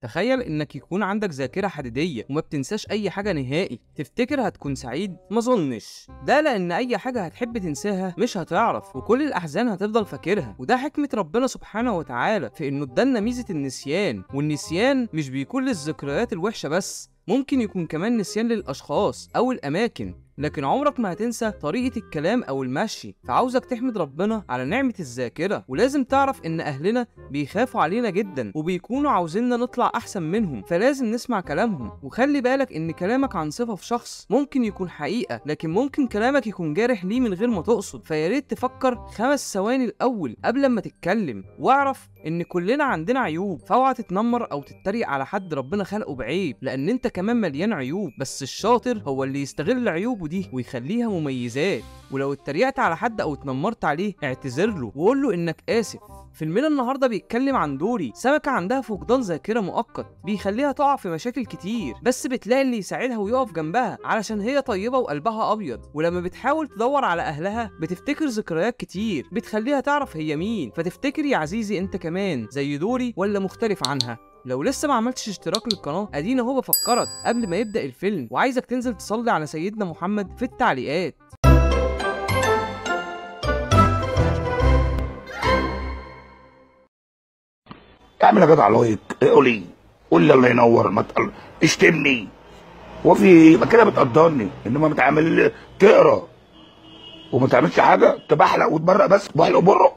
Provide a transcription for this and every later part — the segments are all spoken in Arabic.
تخيل انك يكون عندك ذاكرة حديدية وما بتنساش اي حاجة نهائي، تفتكر هتكون سعيد؟ ما اظنش. ده لان اي حاجة هتحب تنساها مش هتعرف، وكل الاحزان هتفضل فاكرها. وده حكمة ربنا سبحانه وتعالى في انه ادالنا ميزة النسيان. والنسيان مش بيكون للذكريات الوحشة بس، ممكن يكون كمان نسيان للاشخاص او الاماكن، لكن عمرك ما هتنسى طريقة الكلام أو المشي. فعاوزك تحمد ربنا على نعمة الذاكرة، ولازم تعرف إن أهلنا بيخافوا علينا جدا وبيكونوا عاوزيننا نطلع أحسن منهم، فلازم نسمع كلامهم. وخلي بالك إن كلامك عن صفة في شخص ممكن يكون حقيقة، لكن ممكن كلامك يكون جارح ليه من غير ما تقصد. فياريت تفكر 5 ثواني الأول قبل ما تتكلم، واعرف إن كلنا عندنا عيوب. فاوعى تتنمر أو تتريق على حد ربنا خلقه بعيب، لأن أنت كمان مليان عيوب، بس الشاطر هو اللي يستغل عيوبه دي ويخليها مميزات. ولو اتريقت على حد او اتنمرت عليه اعتذر له وقول له انك اسف. فيلمنا النهارده بيتكلم عن دوري، سمكة عندها فقدان ذاكرة مؤقت بيخليها تقع في مشاكل كتير، بس بتلاقي اللي يساعدها ويقف جنبها علشان هي طيبة وقلبها أبيض. ولما بتحاول تدور على أهلها بتفتكر ذكريات كتير بتخليها تعرف هي مين. فتفتكر يا عزيزي انت كمان زي دوري ولا مختلف عنها؟ لو لسه ما عملتش اشتراك للقناه ادينا اهو بفكرك قبل ما يبدا الفيلم، وعايزك تنزل تصلي على سيدنا محمد في التعليقات. اعمل يا جدع لايك، قولي الله ينور، ما اشتمني وفي ما كده بتقدرني، انما بتعمل تقرا وما تعملش حاجه، تبحلق وتبرق بس بحلق وبرق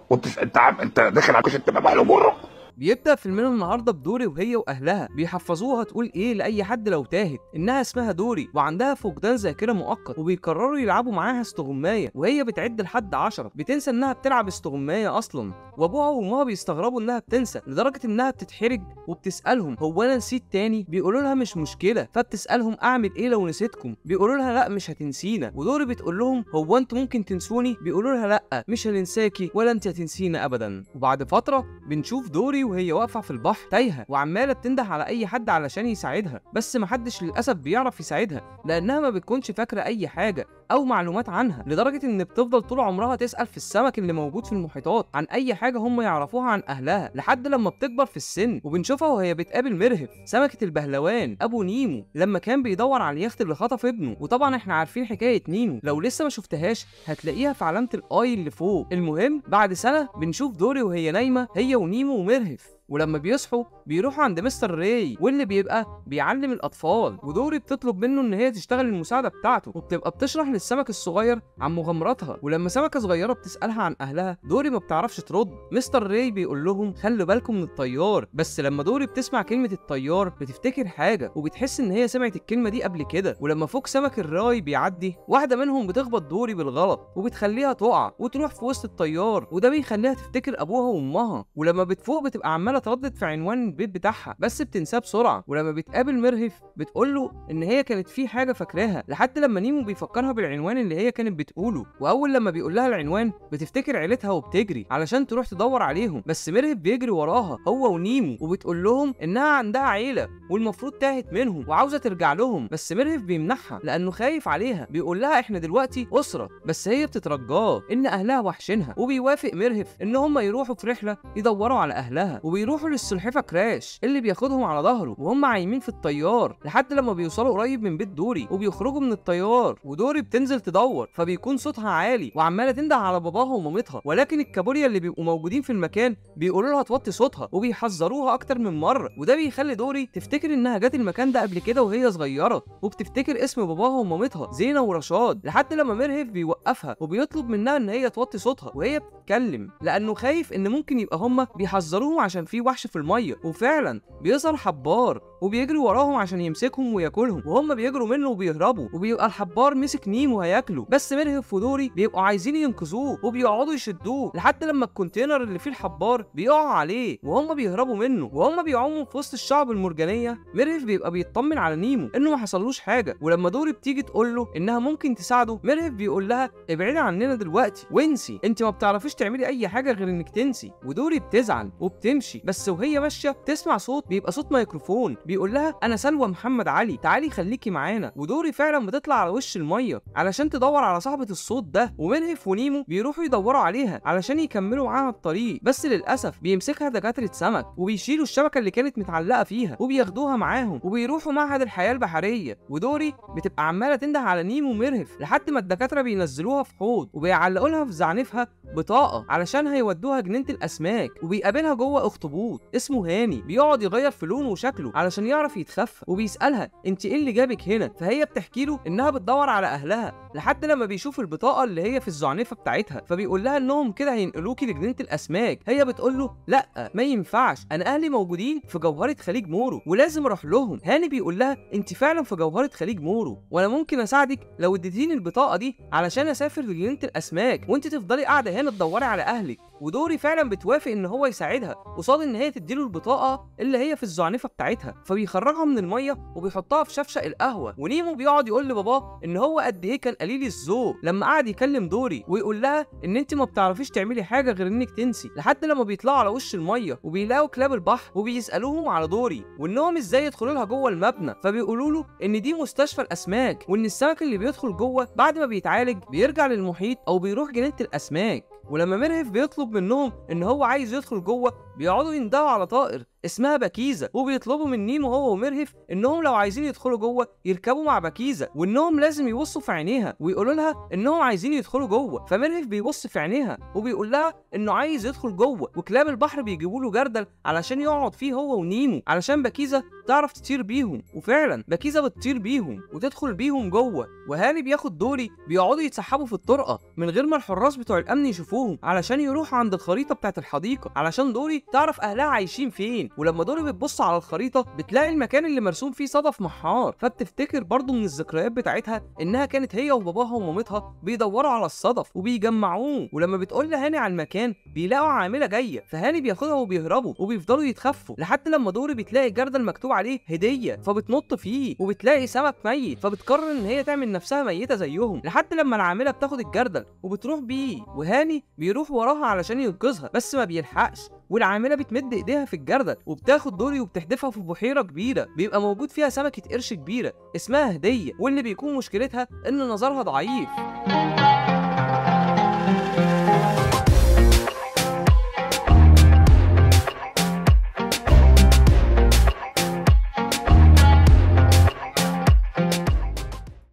انت داخل على كشك تبقى بحلق وبرق. بيبدأ فيلمنا النهارده بدوري وهي واهلها بيحفظوها تقول ايه لاي حد لو تاهت، انها اسمها دوري وعندها فقدان ذاكره مؤقت، وبيقرروا يلعبوا معاها استغمايه وهي بتعد لحد 10، بتنسى انها بتلعب استغمايه اصلا. وابوها وامها بيستغربوا انها بتنسى لدرجه انها بتتحرج وبتسالهم هو انا نسيت تاني؟ بيقولوا لها مش مشكله. فبتسالهم اعمل ايه لو نسيتكم؟ بيقولوا لها لا مش هتنسينا. ودوري بتقول لهم هو انتوا ممكن تنسوني؟ بيقولوا لها لا مش هننساكي ولا انت هتنسينا ابدا. وبعد فتره بنشوف دوري وهي واقفه في البحر تايهه وعماله بتنده على اي حد علشان يساعدها، بس محدش للاسف بيعرف يساعدها لانها ما بتكونش فاكره اي حاجه او معلومات عنها، لدرجه ان بتفضل طول عمرها تسال في السمك اللي موجود في المحيطات عن اي حاجه هم يعرفوها عن اهلها، لحد لما بتكبر في السن. وبنشوفها وهي بتقابل مرهف سمكه البهلوان ابو نيمو لما كان بيدور على اليخت اللي خطف ابنه. وطبعا احنا عارفين حكايه نيمو، لو لسه ما شفتهاش هتلاقيها في علامه الاي اللي فوق. المهم بعد سنه بنشوف دوري وهي نايمه هي ونيمو ومرهف، ولما بيصحوا بيروحوا عند مستر راي واللي بيبقى بيعلم الاطفال. ودوري بتطلب منه ان هي تشتغل المساعده بتاعته، وبتبقى بتشرح للسمك الصغير عن مغامراتها. ولما سمكه صغيره بتسالها عن اهلها دوري ما بتعرفش ترد. مستر راي بيقول لهم خلوا بالكم من الطيار، بس لما دوري بتسمع كلمه الطيار بتفتكر حاجه وبتحس ان هي سمعت الكلمه دي قبل كده. ولما فوق سمك الراي بيعدي واحده منهم بتخبط دوري بالغلط وبتخليها تقع وتروح في وسط الطيار، وده بيخليها تفتكر ابوها وامها. ولما بتفوق بتبقى عماله تردد في عنوان البيت بتاعها بس بتنساه بسرعه. ولما بتقابل مرهف بتقول له ان هي كانت في حاجه فاكراها، لحد لما نيمو بيفكرها بالعنوان اللي هي كانت بتقوله. واول لما بيقول لها العنوان بتفتكر عيلتها وبتجري علشان تروح تدور عليهم، بس مرهف بيجري وراها هو ونيمو وبتقول لهم انها عندها عيله والمفروض تاهت منهم وعاوزه ترجع لهم، بس مرهف بيمنعها لانه خايف عليها. بيقول لها احنا دلوقتي اسره، بس هي بتترجاه ان اهلها وحشينها. وبيوافق مرهف ان هم يروحوا في رحله يدوروا على اهلها، وبيروحوا للسلحفه كراش اللي بياخدهم على ظهره وهم عايمين في الطيار لحد لما بيوصلوا قريب من بيت دوري وبيخرجوا من الطيار. ودوري بتنزل تدور فبيكون صوتها عالي وعماله تنده على باباها ومامتها، ولكن الكابوريا اللي بيبقوا موجودين في المكان بيقولوا لها توطي صوتها وبيحذروها اكتر من مره. وده بيخلي دوري تفتكر انها جت المكان ده قبل كده وهي صغيره، وبتفتكر اسم باباها ومامتها زينه ورشاد، لحد لما مرهف بيوقفها وبيطلب منها ان هي توطي صوتها وهي بتتكلم لانه خايف ان ممكن يبقى هم بيحذروهم عشان في وحش في الميه. وفعلا بيظهر حبار وبيجري وراهم عشان يمسكهم وياكلهم، وهم بيجروا منه وبيهربوا، وبيبقى الحبار مسك نيمو هياكله، بس مرهف ودوري بيبقوا عايزين ينقذوه وبيقعدوا يشدوه لحد لما الكونتينر اللي فيه الحبار بيقع عليه وهم بيهربوا منه. وهم بيعوموا في وسط الشعب المرجانيه مرهف بيبقى بيطمن على نيمو انه ما حصلوش حاجه. ولما دوري بتيجي تقول له انها ممكن تساعده مرهف بيقول لها ابعدي عننا دلوقتي وانسي، انت ما بتعرفيش تعملي اي حاجه غير انك تنسي. ودوري بتزعل وبتمشي بس وهي ماشيه تسمع صوت بيبقى صوت ميكروفون بيقول لها انا سلوى محمد علي، تعالي خليكي معانا. ودوري فعلا بتطلع على وش الميه علشان تدور على صاحبه الصوت ده، ومرهف ونيمو بيروحوا يدوروا عليها علشان يكملوا معاها الطريق. بس للاسف بيمسكها دكاتره سمك وبيشيلوا الشبكه اللي كانت متعلقه فيها وبياخدوها معاهم وبيروحوا معهد الحياه البحريه. ودوري بتبقى عماله تنده على نيمو ومرهف لحد ما الدكاتره بينزلوها في حوض وبيعلقوا لها في زعنفها بطاقه علشان هيودوها جنينه الاسماك. وبيقابلها جوه اخطبوط اسمه هاني بيقعد يغير في لونه وشكله علشان يعرف يتخفى، وبيسالها انت ايه اللي جابك هنا؟ فهي بتحكي له انها بتدور على اهلها لحد لما بيشوف البطاقه اللي هي في الزعنفه بتاعتها، فبيقول لها انهم كده هينقلوكي لجنينه الاسماك. هي بتقول له لا ما ينفعش، انا اهلي موجودين في جوهره خليج مورو ولازم اروح لهم. هاني بيقول لها انت فعلا في جوهره خليج مورو وانا ممكن اساعدك لو اديتيني البطاقه دي علشان اسافر لجنينه الاسماك وانت تفضلي قاعده هنا تدوري على اهلك. ودوري فعلا بتوافق ان هو يساعدها قصاد ان هي تديله البطاقه اللي هي في الزعنفه بتاعتها، فبيخرجها من الميه وبيحطها في شفشق القهوه. ونيمو بيقعد يقول لباباه ان هو قد ايه كان قليل الذوق لما قعد يكلم دوري ويقول لها ان انت ما بتعرفيش تعملي حاجه غير انك تنسي، لحد لما بيطلعوا على وش الميه وبيلاقوا كلاب البحر وبيسالوهم على دوري وانهم ازاي يدخلوا لها جوه المبنى، فبيقولوا له ان دي مستشفى الاسماك وان السمك اللي بيدخل جوه بعد ما بيتعالج بيرجع للمحيط او بيروح جنينه الاسماك. ولما مرهف بيطلب منهم ان هو عايز يدخل جوه بيقعدوا يندهوا على طائر اسمها بكيزه وبيطلبوا من نيمو هو ومرهف انهم لو عايزين يدخلوا جوه يركبوا مع بكيزه وانهم لازم يبصوا في عينيها ويقولوا لها انهم عايزين يدخلوا جوه. فمرهف بيبص في عينيها وبيقول لها انه عايز يدخل جوه، وكلاب البحر بيجيبوا له جردل علشان يقعد فيه هو ونيمو علشان بكيزه تعرف تطير بيهم. وفعلا بكيزه بتطير بيهم وتدخل بيهم جوه. وهاني بياخد دوري بيقعدوا يتسحبوا في الطرقه من غير ما الحراس بتوع الامن يشوفوهم علشان يروحوا عند الخريطه بتاعت الحديقه علشان دوري تعرف اهلها عايشين فين. ولما دوري بتبص على الخريطه بتلاقي المكان اللي مرسوم فيه صدف محار، فبتفتكر برضه من الذكريات بتاعتها انها كانت هي وباباها ومامتها بيدوروا على الصدف وبيجمعوه. ولما بتقول لهاني على المكان بيلاقوا عامله جايه، فهاني بياخدها وبيهربوا وبيفضلوا يتخفوا لحد لما دوري بتلاقي جردل مكتوب عليه هديه، فبتنط فيه وبتلاقي سمك ميت، فبتقرر ان هي تعمل نفسها ميته زيهم لحد لما العامله بتاخد الجردل وبتروح بيه. وهاني بيروح وراها علشان ينقذها بس ما بيلحقش، والعامله بتمد ايديها في الجردل وبتاخد دوري وبتحدفها في بحيره كبيره بيبقى موجود فيها سمكه قرش كبيره اسمها هديه، واللي بيكون مشكلتها ان نظرها ضعيف.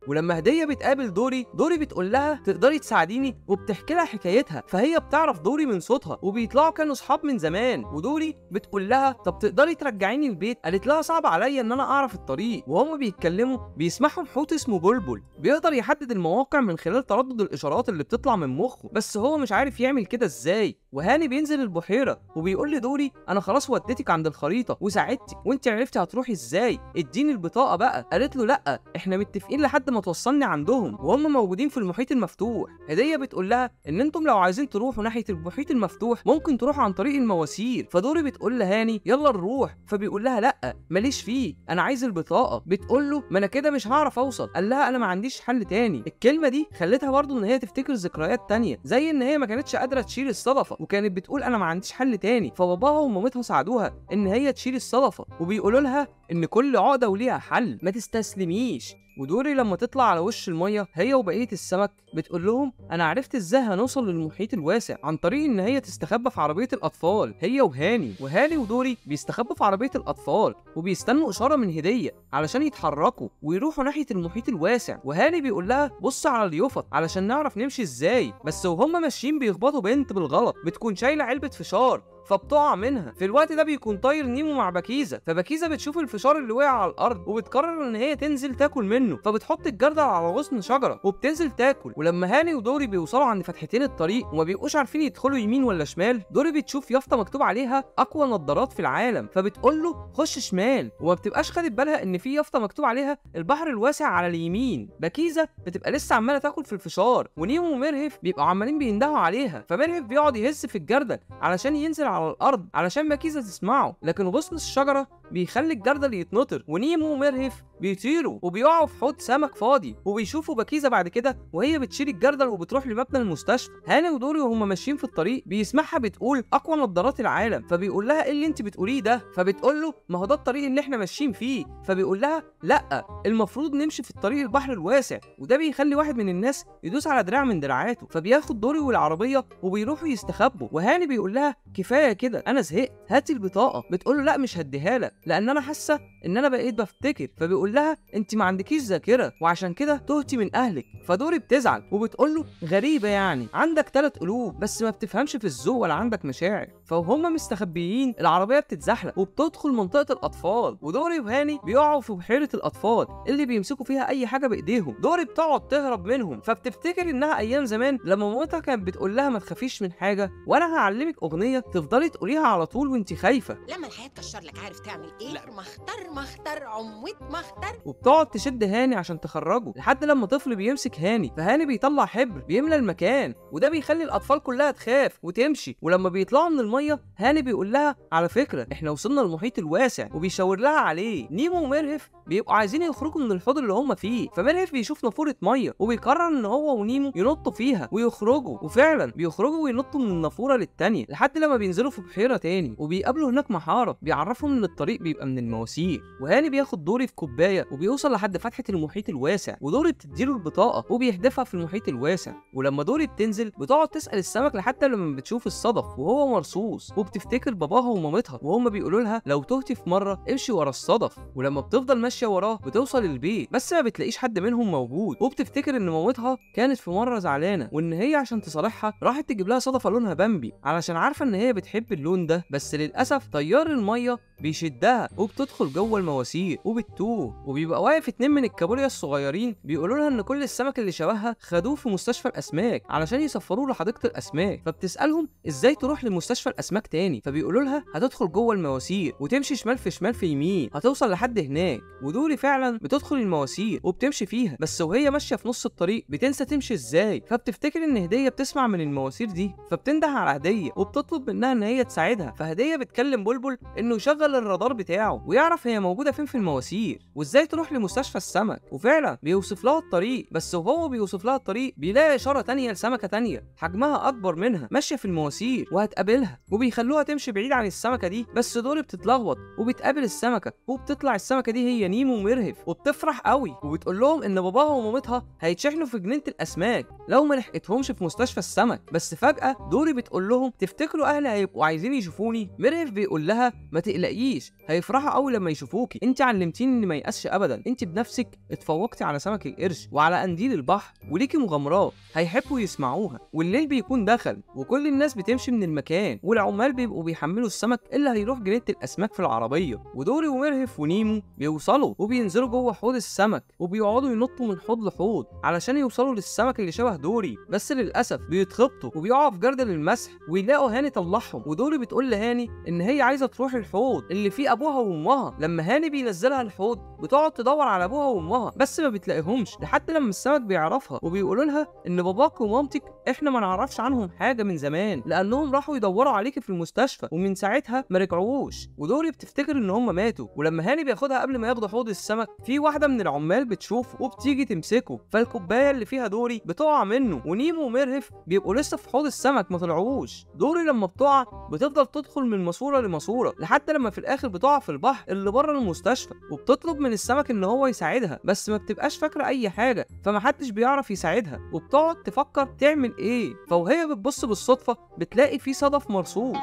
ولما هديه بتقابل دوري بتقول لها تقدري تساعديني وبتحكي لها حكايتها، فهي بتعرف دوري من صوتها وبيطلعوا كانوا صحاب من زمان. ودوري بتقول لها طب تقدري ترجعيني البيت؟ قالت لها صعب عليا ان انا اعرف الطريق. وهم بيتكلموا بيسمعهم حوت اسمه بلبل بيقدر يحدد المواقع من خلال تردد الاشارات اللي بتطلع من مخه، بس هو مش عارف يعمل كده ازاي. وهاني بينزل البحيره وبيقول لدوري انا خلاص وديتك عند الخريطه وساعدتك وانت عرفتي هتروحي ازاي، اديني البطاقه بقى. قالت له لا احنا متفقين لحد ما توصلني عندهم وهم موجودين في المحيط المفتوح. هديه بتقول لها ان انتم لو عايزين تروحوا ناحيه المحيط المفتوح ممكن تروحوا عن طريق المواسير. فدوري بتقول لهاني يلا نروح، فبيقول لها لا ماليش فيه انا عايز البطاقه. بتقول له ما انا كده مش هعرف اوصل. قال لها انا ما عنديش حل تاني. الكلمه دي خلتها برضه ان هي تفتكر ذكريات تانية زي ان هي ما كانتش قادره تشيل الصدفه وكانت بتقول انا ما عنديش حل تاني، فباباها ومامتها ساعدوها ان هي تشيل الصدفه وبيقولوا لها ان كل عقده وليها حل ما تستسلميش. ودوري لما تطلع على وش الميه هي وبقيه السمك بتقول لهم انا عرفت ازاي هنوصل للمحيط الواسع عن طريق ان هي تستخبى في عربيه الاطفال هي وهاني. وهاني ودوري بيستخبوا في عربيه الاطفال وبيستنوا اشاره من هديه علشان يتحركوا ويروحوا ناحيه المحيط الواسع. وهاني بيقول لها بص على اليوفط علشان نعرف نمشي ازاي، بس وهم ماشيين بيخبطوا بنت بالغلط بتكون شايله علبه فشار فبتقع منها. في الوقت ده بيكون طاير نيمو مع بكيزه، فبكيزه بتشوف الفشار اللي وقع على الارض وبتقرر ان هي تنزل تاكل منه، فبتحط الجردل على غصن شجره وبتنزل تاكل. ولما هاني ودوري بيوصلوا عند فتحتين الطريق وما بيبقوش عارفين يدخلوا يمين ولا شمال، دوري بتشوف يافطه مكتوب عليها اقوى نظارات في العالم فبتقول له خش شمال، وما بتبقاش خدت بالها ان في يافطه مكتوب عليها البحر الواسع على اليمين. بكيزه بتبقى لسه عماله تاكل في الفشار ونيمو ومرهف بيبقوا عمالين بيندهوا عليها، فمرهف بيقعد يهز في الجردل علشان ينزل على الارض علشان بكيزه تسمعه، لكن غصن الشجره بيخلي الجردل يتنطر ونيمو ومرهف بيطيروا وبيقعوا في حوض سمك فاضي، وبيشوفوا بكيزة بعد كده وهي بتشيل الجردل وبتروح لمبنى المستشفى. هاني ودوري وهما ماشيين في الطريق بيسمعها بتقول اقوى نظارات العالم، فبيقول لها ايه اللي انت بتقوليه ده؟ فبتقول له ما هو ده الطريق اللي احنا ماشيين فيه. فبيقول لها لا، المفروض نمشي في الطريق البحر الواسع، وده بيخلي واحد من الناس يدوس على دراع من دراعاته. فبياخد دوري والعربيه وبيروحوا يستخبوا، وهاني بيقول لها كفايه كده انا زهقت، هاتي البطاقه. بتقول له لا مش هديها لك لان انا حاسه ان انا بقيت بفتكر. فبيقول لها انت ما عندكيش ذاكره وعشان كده تهتي من اهلك. فدوري بتزعل وبتقول له غريبه يعني، عندك 3 قلوب بس ما بتفهمش في الذوق ولا عندك مشاعر. فهم مستخبيين العربيه بتتزحلق وبتدخل منطقه الاطفال، ودوري وهاني بيقعوا في بحيره الاطفال اللي بيمسكوا فيها اي حاجه بايديهم. دوري بتقعد تهرب منهم، فبتفتكر انها ايام زمان لما مامتها كانت بتقول لها ما تخافيش من حاجه وانا هعلمك اغنيه تفضلي تقوليها على طول وانت خايفه. لما الحياة تكشر لك عارف تعمل ايه؟ لا مختار عمود مختار. وبتقعد تشد هاني عشان تخرجه لحد لما طفل بيمسك هاني، فهاني بيطلع حبر بيملى المكان، وده بيخلي الاطفال كلها تخاف وتمشي. ولما بيطلعوا من الميه هاني بيقول لها على فكره احنا وصلنا المحيط الواسع، وبيشاور لها عليه. نيمو ومرهف بيبقوا عايزين يخرجوا من الحوض اللي هم فيه، فمرهف بيشوف نافوره ميه وبيقرر ان هو ونيمو ينطوا فيها ويخرجوا، وفعلا بيخرجوا وينطوا من النافوره للتانيه لحد لما بينزلوا في بحيره تاني، وبيقابلوا هناك محاره بيعرفهم ان الطريق بيبقى من المواسير. وهاني بياخد دوري في كوبايه وبيوصل لحد فتحه المحيط الواسع، ودوري بتديله البطاقه وبيحدفها في المحيط الواسع. ولما دوري بتنزل بتقعد تسال السمك لحد لما بتشوف الصدف وهو مرصوص، وبتفتكر باباها ومامتها وهم بيقولوا لها لو تهتي في مره امشي ورا الصدف. ولما بتفضل ماشيه وراه بتوصل البيت بس ما بتلاقيش حد منهم موجود، وبتفتكر ان مامتها كانت في مره زعلانه وان هي عشان تصالحها راحت تجيب لها صدفه لونها بامبي علشان عارفه ان هي بتحب اللون ده، بس للاسف تيار الميه بيشدها وبتدخل جوه المواسير وبتتوه. وبيبقى واقف 2 من الكابوريا الصغيرين بيقولوا لها ان كل السمك اللي شبهها خدوه في مستشفى الاسماك علشان يسفروه لحديقه الاسماك. فبتسالهم ازاي تروح لمستشفى الاسماك تاني، فبيقولوا لها هتدخل جوه المواسير وتمشي شمال في شمال في يمين هتوصل لحد هناك. ودوري فعلا بتدخل المواسير وبتمشي فيها، بس وهي ماشيه في نص الطريق بتنسى تمشي ازاي. فبتفتكر ان هديه بتسمع من المواسير دي، فبتنده على هديه وبتطلب منها ان هي تساعدها. فهديه بتكلم بلبل انه يشغل الرادار بتاعه ويعرف هي موجوده فين في المواسير وازاي تروح لمستشفى السمك. وفعلا بيوصف لها الطريق، بس وهو بيوصف لها الطريق بيلاقي اشاره تانية لسمكه تانية حجمها اكبر منها ماشيه في المواسير وهتقابلها، وبيخلوها تمشي بعيد عن السمكه دي. بس دوري بتتلخبط وبتقابل السمكه، وبتطلع السمكه دي هي نيمو ومرهف، وبتفرح قوي وبتقول لهم ان باباها ومامتها هيتشحنوا في جنينه الاسماك لو ما لحقتهمش في مستشفى السمك. بس فجاه دوري بتقول لهم تفتكروا اهلي هيبقوا عايزين يشوفوني؟ مرهف بيقول لها ما تقلقيش هيفرحوا قوي لما يشوفوكي، انت علمتيني اني ما يأسش ابدا، انت بنفسك اتفوقتي على سمك القرش وعلى قنديل البحر وليكي مغامرات هيحبوا يسمعوها. والليل بيكون دخل وكل الناس بتمشي من المكان، والعمال بيبقوا بيحملوا السمك اللي هيروح جنينه الاسماك في العربيه. ودوري ومرهف ونيمو بيوصلوا وبينزلوا جوه حوض السمك وبيقعدوا ينطوا من حوض لحوض علشان يوصلوا للسمك اللي شبه دوري، بس للاسف بيتخبطوا وبيقعوا في جردل المسح ويلاقوا هاني طلعهم. ودوري بتقول لهاني ان هي عايزه تروح الحوض اللي فيه ابوها وامها. لما هاني بينزلها الحوض بتقعد تدور على ابوها وامها بس ما بتلاقيهمش لحد لما السمك بيعرفها وبيقولوا لها ان باباك ومامتك احنا ما نعرفش عنهم حاجه من زمان لانهم راحوا يدوروا عليكي في المستشفى ومن ساعتها ما رجعوش. ودوري بتفتكر ان هم ماتوا. ولما هاني بياخدها قبل ما ياخدوا حوض السمك في واحده من العمال بتشوفه وبتيجي تمسكه، فالكوبايه اللي فيها دوري بتقع منه، ونيمو ومرهف بيبقوا لسه في حوض السمك ما طلعوش. دوري لما بتقع بتفضل تدخل من ماسوره لماسوره لحد لما في الاخر بتقع في البحر اللي بره المستشفى، وبتطلب من السمك ان هو يساعدها بس ما بتبقاش فاكره اي حاجه، فمحدش بيعرف يساعدها وبتقعد تفكر تعمل ايه. فوهي بتبص بالصدفه بتلاقي في صدف مرصوص.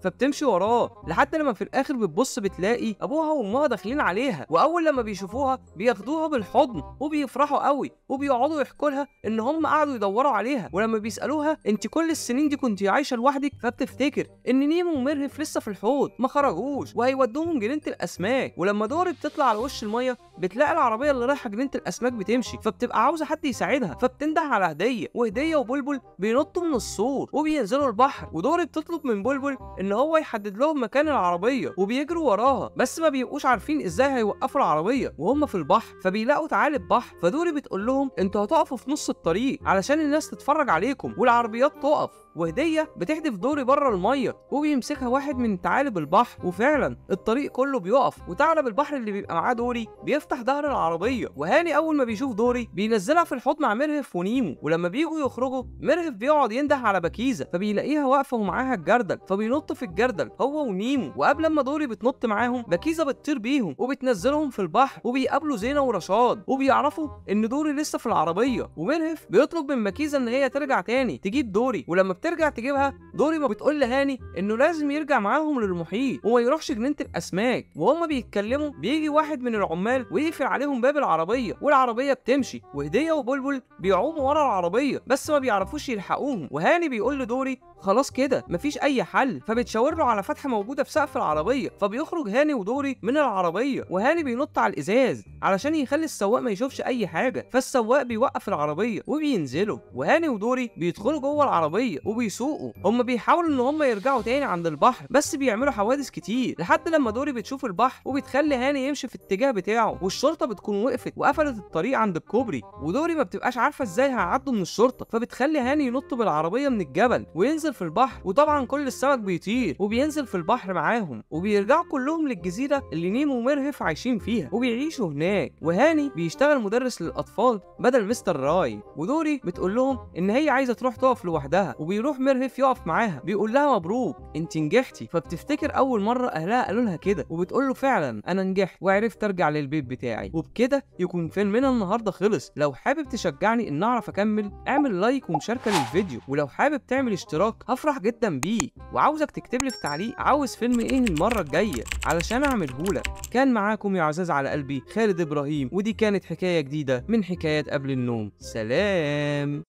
فبتمشي وراه لحد لما في الاخر بتبص بتلاقي ابوها وامها داخلين عليها، واول لما بيشوفوها بياخدوها بالحضن وبيفرحوا قوي وبيقعدوا يحكوا لها ان هم قعدوا يدوروا عليها. ولما بيسالوها انت كل السنين دي كنت عايشه لوحدك، فبتفتكر ان نيمو ومرهف لسه في الحوض ما خرجوش وهيودوهم جنينه الاسماك. ولما دوري بتطلع على وش الميه بتلاقي العربيه اللي رايحه جنينه الاسماك بتمشي، فبتبقى عاوزه حد يساعدها، فبتنده على هديه، وهديه وبلبل بينطوا من السور وبينزلوا البحر. ودوري بتطلب من بلبل ان هو يحدد لهم مكان العربيه وبيجروا وراها، بس ما بيبقوش عارفين ازاي هيوقفوا العربيه وهم في البحر. فبيلاقوا ثعالب بحر، فدوري بتقول لهم انتوا هتقفوا في نص الطريق علشان الناس تتفرج عليكم والعربيات تقف. وهدية بتحدف دوري بره الميه وبيمسكها واحد من ثعالب البحر، وفعلا الطريق كله بيقف، وثعلب البحر اللي بيبقى معاه دوري بيفتح ظهر العربيه. وهاني اول ما بيشوف دوري بينزلها في الحوض مع مرهف ونيمو، ولما بييجوا يخرجوا مرهف بيقعد ينده على بكيزه، فبيلاقيها واقفه ومعاها الجردل، فبينط في الجردل هو ونيمو. وقبل ما دوري بتنط معاهم بكيزه بتطير بيهم وبتنزلهم في البحر، وبيقابلوا زينه ورشاد وبيعرفوا ان دوري لسه في العربيه. ومرهف بيطلب من بكيزه ان هي ترجع تاني تجيب دوري، ولما بترجع تجيبها دوري ما بتقول لهاني انه لازم يرجع معاهم للمحيط وما يروحش جنينه الاسماك. وهما بيتكلموا بيجي واحد من العمال ويقفل عليهم باب العربيه، والعربيه بتمشي، وهديه وبلبل بيعوموا ورا العربيه بس ما بيعرفوش يلحقوهم. وهاني بيقول لدوري خلاص كده مفيش اي حل، فبتشاور له على فتحه موجوده في سقف العربيه، فبيخرج هاني ودوري من العربيه، وهاني بينط على الازاز علشان يخلي السواق ما يشوفش اي حاجه، فالسواق بيوقف العربيه وبينزلوا، وهاني ودوري بيدخلوا جوه العربيه وبيسوقوا. هم بيحاولوا ان هم يرجعوا تاني عند البحر بس بيعملوا حوادث كتير، لحد لما دوري بتشوف البحر وبتخلي هاني يمشي في الاتجاه بتاعه، والشرطه بتكون وقفت وقفلت الطريق عند الكوبري، ودوري ما بتبقاش عارفه ازاي هيعدوا من الشرطه، فبتخلي هاني ينط بالعربيه من الجبل وينزل في البحر، وطبعا كل السمك بيطير وبينزل في البحر معاهم، وبيرجعوا كلهم للجزيره اللي نيمو ومرهف عايشين فيها وبيعيشوا هناك. وهاني بيشتغل مدرس للاطفال بدل مستر راي، ودوري بتقول لهم ان هي عايزه تروح تقف لوحدها، وبيروح مرهف يقف معاها بيقول لها مبروك انت نجحتي، فبتفتكر اول مره اهلها قالوا لها كده، وبتقول له فعلا انا نجحت وعرفت ارجع للبيت بتاعي. وبكده يكون فيلمنا النهارده خلص. لو حابب تشجعني ان اعرف اكمل اعمل لايك ومشاركه للفيديو، ولو حابب تعمل اشتراك هفرح جدا بيه، وعاوزك تكتب لي في تعليق عاوز فيلم ايه المره الجايه علشان اعملهولك. كان معاكم يا عزاز على قلبي خالد ابراهيم، ودي كانت حكايه جديده من حكايات قبل النوم. سلام.